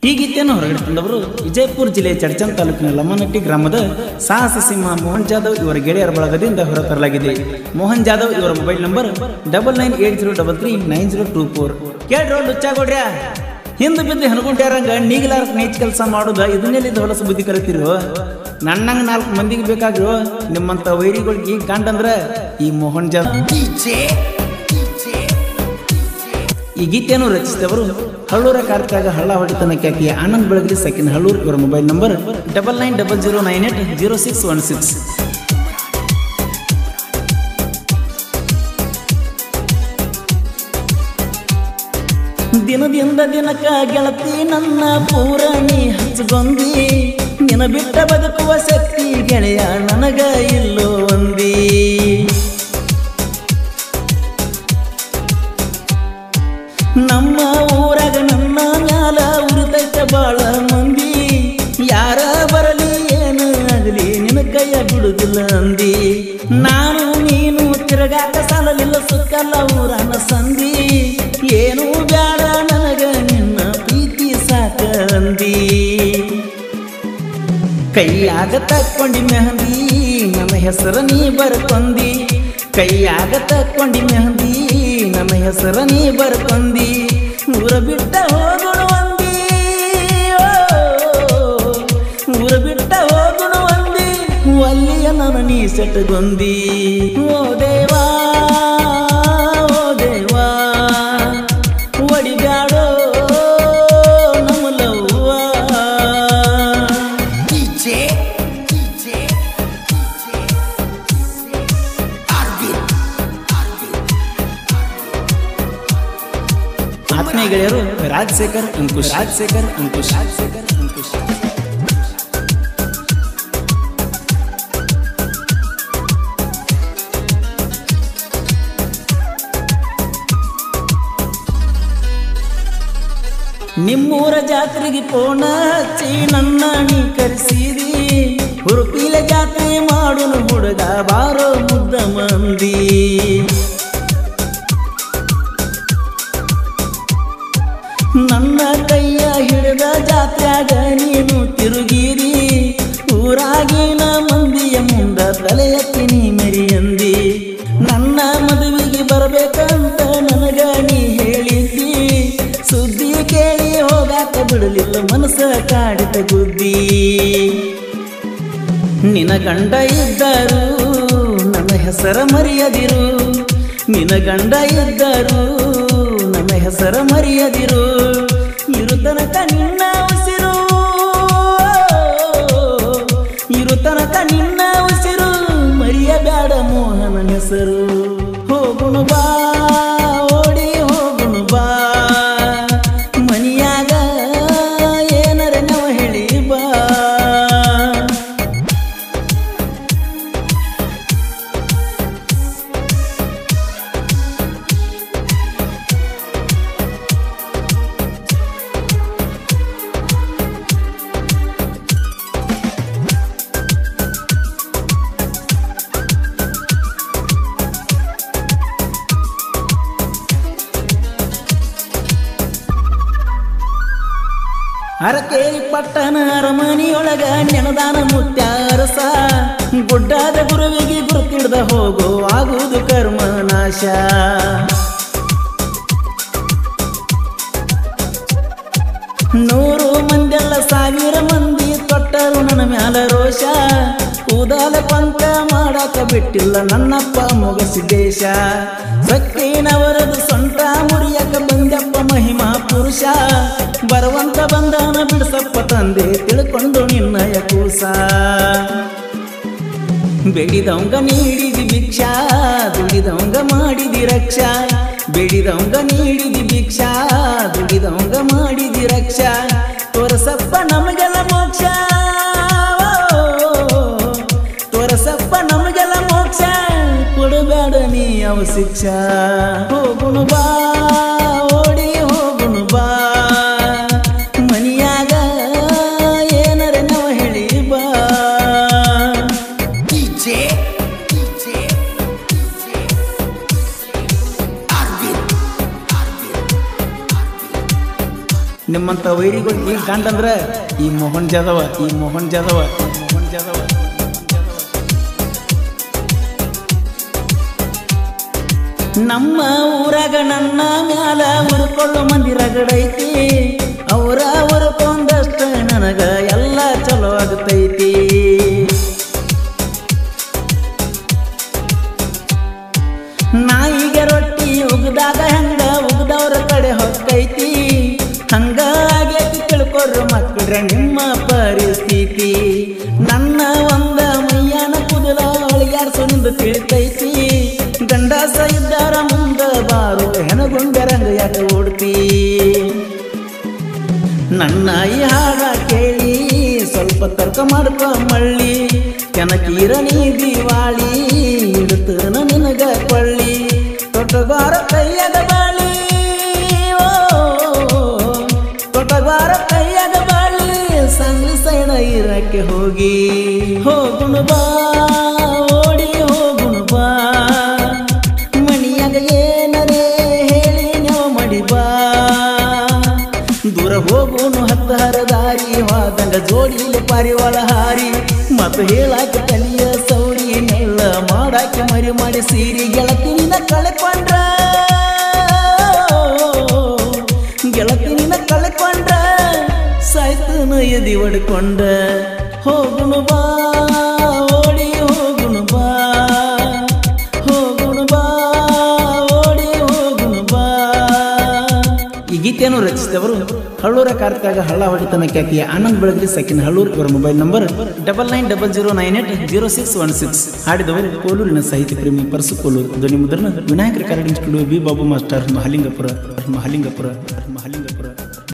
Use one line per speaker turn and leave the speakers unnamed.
ಈ ಗೀತೆಯನ್ನು ಹೊರಗಡೆ ತಂದವರು ವಿಜಯಪುರ ಜಿಲ್ಲೆಯ ಚಡ್ಚನ್ ತಾಲೂಕಿನ ಲಮ್ಮನಟ್ಟಿ ಗ್ರಾಮದ ಸಾಹಸ ಸಿಂಹ ಮೋಹನ್ ಜಾಧವ್ ಇವರ ಗೆಳೆಯರ ಬಳಗದಿಂದ ಹೊರತರಲಾಗಿದೆ. ಮೋಹನ್ ಜಾಧವ್ ಇವರ ಮೊಬೈಲ್ ನಂಬರ್ 9980339024. ಕೇಳ್ರೋ ಲುಚ್ಚಾಗೋಡ್ರ್ಯಾ, ಹಿಂದೆ ಬಿದ್ದು ಹನ್ಕೊಂಡ್ಯಾರಂಗ ನೀಗಲಾರಕ್ಕೆ ನೇಚ್ ಕೆಲಸ ಮಾಡುದ ಇದನ್ನೆಲ್ಲಿದ್ದ ಹೊಲಸು ಬುದ್ಧಿ ಕಲಿತಿರೋ. ನನ್ನಂಗ 4 ಮಂದಿಗೆ ಬೇಕಾಗಿರೋ ನಿಮ್ಮಂತ ವೈರಿಗಳಿಗೆ ಗಂಡಂದ್ರ ಈ ಮೋಹನ್ ಜಾಧವ್. ಈ ಗೀತೆಯನ್ನು ರಚಿಸಿದವರು ಹಳ್ಳೂರ ಕಾರ್ಯಕ್ಕಾಗ ಹಳ್ಳ ಹೊಡಿತನ ಖ್ಯಾತಿಯ ಆನಂದ್ ಬೆಳಗಲಿ ಸೆಕೆಂಡ್ ಹಳ್ಳೂರ್. ಇವರ ಮೊಬೈಲ್ ನಂಬರ್ 9900980616. ದಿನದಿಂದ ದಿನಕ್ಕ ಗೆಳತಿ ನನ್ನ ಪೂರಣಿ ಹಚ್ಚಗೊಂದಿ, ನಿನ ಬಿಟ್ಟ ಬದುಕುವ ಶಕ್ತಿ ಗೆಳೆಯ ನನಗ ಇಲ್ಲೋ ಒಂದಿ. ನಮ್ಮ ಊರಾಗ ನನ್ನ ಮ್ಯಾಲ ಉರಿತೈತ ಬಾಳ ಮಂದಿ, ಯಾರ ಬರಲಿ ಏನು ಆಗಲಿ ನಿನ್ನ ಕೈಯ ಬಿಡುದಿಲ್ಲ ಅಂದಿ. ನಾನು ನೀನು ತಿರುಗಾಕ ಸಾಲಲಿಲ್ಲ ಸುತ್ತಲ್ಲ ಊರನ ಸಂದಿ, ಏನು ಬ್ಯಾಡ ನನಗ ನಿನ್ನ ಪ್ರೀತಿ ಸಾಕ ಅಂದಿ. ಕೈಯಾಗ ತಕ್ಕೊಂಡಿ ಮೆಹಂದಿ ನನ್ನ ಹೆಸರ ನೀ ಬರ್ಕೊಂದಿ, ಕೈಯಾಗ ತಕ್ಕೊಂಡಿ ಮೆಹಂದಿ ನನ್ನ ಹೆಸರ ನೀ ಬರ್ಕೊಂದಿ. ಊರ ಬಿಟ್ಟ ಹೋಗುಣ ಒಂದಿ, ಊರ ಬಿಟ್ಟ ಹೋಗುಣ ಒಂದಿ, ಒಲ್ಲಿಯ ನನ್ನ ನೀ ಸೆಟ್ಟಗೊಂದಿ. ಓ ದೇವಾ ಓ ದೇವಾ ಒಡಿಬ್ಯಾಡೋ ನಮ್ಮ ಲವ್ವ. ಆತ್ಮೀಯ ಗೆಳೆಯರು ರಾಜಶೇಖರ್ ಅಂಕುಶ್. ನಿಮ್ಮೂರ ಜಾತ್ರೆಗೆ ಪೋಣ ಹಚ್ಚಿ ನನ್ನ ನೀ ಕರೆಸಿದಿ, ಹುರುಪಿಲ ಜಾತ್ರೆ ಮಾಡುನು ಹುಡುಗ ಬಾರೋ ಮುದ್ದ ಮಂದಿ. ನನ್ನ ಕೈಯ ಹಿಡಿದ ಜಾತ್ರ್ಯಾಗ ನೀನು ತಿರುಗಿರಿ, ಊರಾಗಿನ ಮಂದಿಯ ಮುಂದ ತಲೆ ಎತ್ತಿ ನೀ ಮೆರಿಯಂದಿ. ನನ್ನ ಮದುವೆಗೆ ಬರಬೇಕಂತ ನನಗ ನೀ ಹೇಳಿದ್ದಿ, ಸುದ್ದಿ ಕೇಳಿ ಹೋಗಾಕ ಬಿಡಲಿಲ್ಲ ಮನಸ್ಸ ಕಾಡಿತ ಗುದ್ದಿ. ನಿನ ಗಂಡ ಇದ್ದರು ನನ್ನ ಹೆಸರ ಮರೆಯದಿರು, ನಿನ ಗಂಡ ಇದ್ದರು ನನ್ನ ಹೆಸರ ಮರೆಯದಿರು. ಇರು ತನಕ ನಿನ್ನ ಉಸಿರು, ಇರು ತನಕ ನಿನ್ನ ಉಸಿರು, ಮರೆಯಬೇಡ ಮೋಹನ ಹೆಸರು. ಹೋಗುಣು ಬಾ ಓಡಿ ಹೋಗುಣು ಬಾ, ಮನಿಯಾಗ ಏನರ ನಾವು ಹೇಳಿ ಬಾ. ಅರಕೇರಿ ಪಟ್ಟಣ ಅರಮನಿಯೊಳಗ ನೆನದಾನ ಮುತ್ಯ ಅರಸ, ಗುಡ್ಡಾದ ಗುರುವಿಗೆ ಗುರುತಿಡ್ದ ಹೋಗೋ ಆಗುವುದು ಕರ್ಮ ನಾಶ. ನೂರು ಮಂದಿಯಲ್ಲ 1000 ಮಂದಿ ತೊಟ್ಟರು ನನ್ನ ಮ್ಯಾಲ ರೋಷ, ಕೂದಲ ಪಂಕ ಮಾಡಾಕ ಬಿಟ್ಟಿಲ್ಲ ನನ್ನಪ್ಪ ಮೊಗಸಿದ್ದೇಶ. ಸಕ್ಕಿನವರದು ಸೊಂಟ ಮುರಿಯಕ ಬಂದಪ್ಪ ಮಹಿಮಾ ಪುರುಷ, ಬರುವಂತ ಬಂಧನ ಬಿಡಿಸಪ್ಪ ತಂದೆ ತಿಳ್ಕೊಂಡು ನಿನ್ನಯ ಕೂಸ. ಬೇಡಿದವಂಗ ನೀಡಿದಿ ಭಿಕ್ಷಾ, ದುಡಿದವಂಗ ಮಾಡಿದಿ ರಕ್ಷಾ, ಬೇಡಿದವಂಗ ನೀಡಿದಿ ಭಿಕ್ಷಾ, ದುಡಿದವಂಗ ಮಾಡಿದಿ ರಕ್ಷಾ. ತೋರಸಪ್ಪ ನಮಗೆಲ್ಲ ಮೋಕ್ಷ, ತೋರಸಪ್ಪ ನಮಗೆಲ್ಲ ಮೋಕ್ಷ, ಕೊಡಬೇಡ ನೀ ಅವ ಶಿಕ್ಷಾ. ಹೋಗುಣು ಬಾ ಓಡಿ ಹೋಗುಣು ಬಾ, ಮನಿಯಾಗ ಏನರ ನಾವು ಹೇಳಿ ಬಾ. ನಿಮ್ಮಂತ ನಿಮ್ಮಂತ ವೈರಿಗಳಿಗೆ ಗಂಡಂದ್ರ ಈ ಮೋಹನ್ ಜಾದವ ಈ ಮೋಹನ್ ಜಾದವ ಈ ಮೋಹನ್ ಜಾದವ. ನಮ್ಮ ಊರಾಗ ನನ್ನ ಮ್ಯಾಲ ಉರ್ಕೊಳ್ಳೋ ಮಂದಿ ರಗಡೈತಿ, ಅವರ ಉರ್ಕೊಂಡಷ್ಟ ನನಗ ಎಲ್ಲ ಚಲೋ ಆಗತೈತಿ. ನಾಯಿಗೆ ರೊಟ್ಟಿ ಉಗ್ದಾಗ ಹಂಗ ಉಗ್ದವ್ರ ಕಡೆ ಹೊಕ್ಕೈತಿ, ಹಂಗಾಗೈತಿ ತಿಳ್ಕೊಡ್ರು ಮಕ್ಕಳ್ರೆ ನಿಮ್ಮ ಪರಿಸ್ಥಿತಿ. ನನ್ನ ಒಂದ ಮೈಯಾನ ಕುದಲ ಅಳಿಯಾಡ್ಸೋ ನಿಂದು ತಿಳಿತೈತಿ, ಗಂಡಸ ಇದ್ದಾರ ಮುಂದ ಬಾರು ಹೆಣಗೊಂಡರಂಗ ಯಾಕೆ ಓಡ್ತಿ. ನನ್ನ ಈ ಹಾಡ ಕೇಳಿ ಸ್ವಲ್ಪ ತರ್ಕ ಮಾಡ್ಕೊ ಮಳ್ಳಿ, ಕೆನಕೀರ ನೀ ದಿವಾಳಿ ಇಡುತ್ತನ ನಿನಗ ಕೊಳ್ಳಿ. ತೊಟ್ಟಗಾರ ಕೈಯಾಗ ಬಾಳಿ, ಓ ತೊಟ್ಟಗಾರ ಕೈಯಾಗ ಬಾಳಿ, ಸಂಗಿ ಸೈಣ ಇರಕ್ಕೆ ಹೋಗಿ ಹೋಗುಣು ಬಾ ಓಡಿ ಹೋಗುಣು ಬಾ, ಮಣಿಯಾಗ ಏನರೇ ಹೇಳಿ ನಾವು ಮಡಿ ಬಾ. ದೂರ ಹೋಗುನು ಹತ್ತ ಹರದಾರಿ ವಾದಂಗ ಜೋಡಿಲಿ ಪಾರಿವಾಳ ಹಾರಿ, ಮತ್ತು ಹೇಳಾಕ ತಲಿಯ ಸೌರಿ ನೆಲ್ಲ ಮಾಡಾಕೆ ಮರಿ ಮಾಡಿ ಸೀರಿ. ಗೆಳತಿನ ಕಳ್ಕೊಂಡ್ರ ಗೆಳತಿನ ಕಳ್ಕೊಂಡ್ರ ಸಾಯ್ತನ ಎದಿ ಒಡ್ಕೊಂಡ. ಹೋಗುನು ಬಾ ಓಡಿ ಹೋಗುನು ಬಾ, ಹೋಗುನು ಬಾ ಓಡಿ ಹೋಗುನು ಬಾ. ಈ ಗೀತೆಯನ್ನು ರಚಿಸಿದವರು ಹಳ್ಳೂರ ಕಾರ್ತಿಕಾಗ ಹಳ್ಳ ಹೊಡಿತನ ಖ್ಯಾತಿಯ ಆನಂದ್ ಬೆಳಗಲಿ ಸೆಕೆಂಡ್ ಹಳ್ಳೂರ್. ಇವರ ಮೊಬೈಲ್ ನಂಬರ್ 9900980616. ಹಾಡಿದವರು ಕೋಲೂರಿನ ಸಾಹಿತ್ಯ ಪ್ರೇಮಿ ಪರಸು ಕೋಲೂರು. ಧ್ವನಿ ಮುದ್ರಣ Vinayaka recording studio, B Babu master, Mahalingapura.